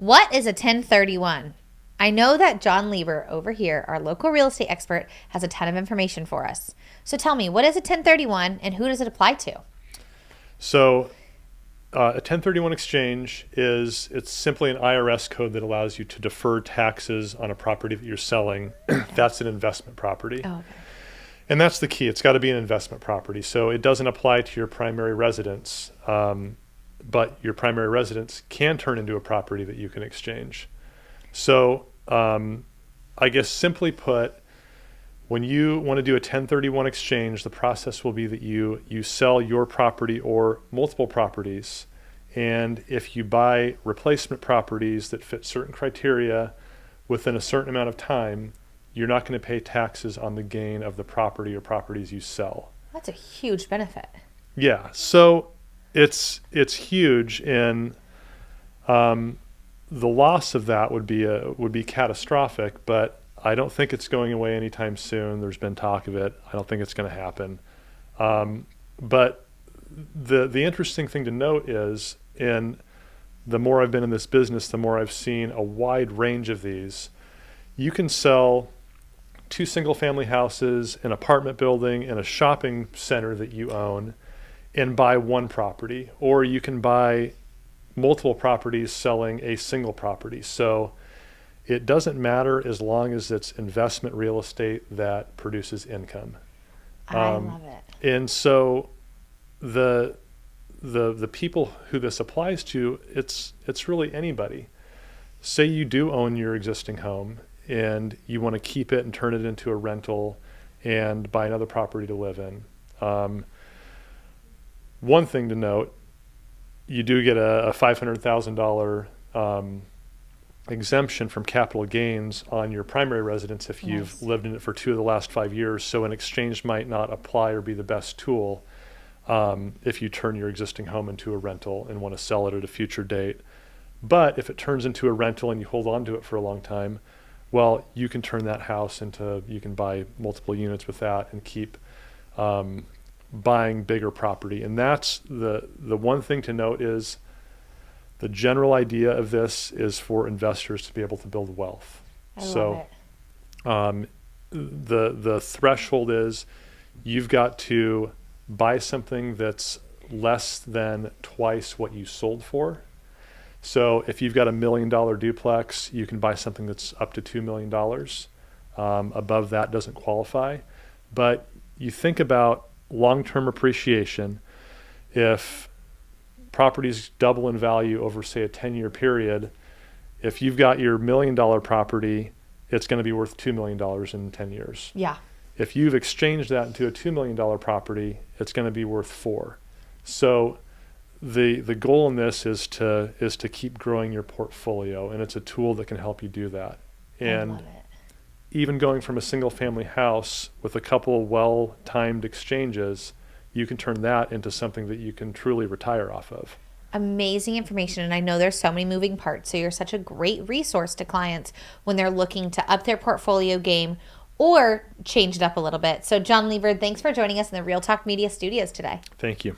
What is a 1031? I know that John Lieber over here, our local real estate expert, has a ton of information for us. So tell me, what is a 1031 and who does it apply to? So a 1031 exchange it's simply an IRS code that allows you to defer taxes on a property that you're selling. That's an investment property. Oh, okay. And that's the key. It's got to be an investment property. So it doesn't apply to your primary residence, but your primary residence can turn into a property that you can exchange. So I guess simply put, when you want to do a 1031 exchange, the process will be that you sell your property or multiple properties. And if you buy replacement properties that fit certain criteria within a certain amount of time, you're not going to pay taxes on the gain of the property or properties you sell. That's a huge benefit. Yeah, so it's huge, and the loss of that would be catastrophic. But I don't think it's going away anytime soon. There's been talk of it. I don't think it's going to happen. But the interesting thing to note is, in the more I've been in this business, the more I've seen a wide range of these. You can sell 2 single-family houses, an apartment building, and a shopping center that you own, and buy one property, or you can buy multiple properties selling a single property. So it doesn't matter as long as it's investment real estate that produces income. I love it. And so the people who this applies to, it's really anybody. Say you do own your existing home and you want to keep it and turn it into a rental and buy another property to live in. One thing to note, you do get a $500,000 exemption from capital gains on your primary residence if you've lived in it for 2 of the last 5 years. So an exchange might not apply or be the best tool if you turn your existing home into a rental and want to sell it at a future date. But if it turns into a rental and you hold on to it for a long time, well, you can turn that house you can buy multiple units with that and keep buying bigger property. And that's the one thing to note is the general idea of this is for investors to be able to build wealth. I love it. The threshold is you've got to buy something that's less than twice what you sold for. So if you've got $1 million duplex, you can buy something that's up to $2 million. Above that doesn't qualify. But you think about long-term appreciation. If properties double in value over, say, a 10-year period, if you've got your $1 million property, it's going to be worth $2 million in 10 years. Yeah. If you've exchanged that into a $2 million property, it's going to be worth $4 million. So the goal in this is to keep growing your portfolio, and it's a tool that can help you do that. And I love it. even going from a single family house with a couple well-timed exchanges, you can turn that into something that you can truly retire off of. Amazing information. And I know there's so many moving parts. So you're such a great resource to clients when they're looking to up their portfolio game or change it up a little bit. So John Lieber, thanks for joining us in the Real Talk Media studios today. Thank you.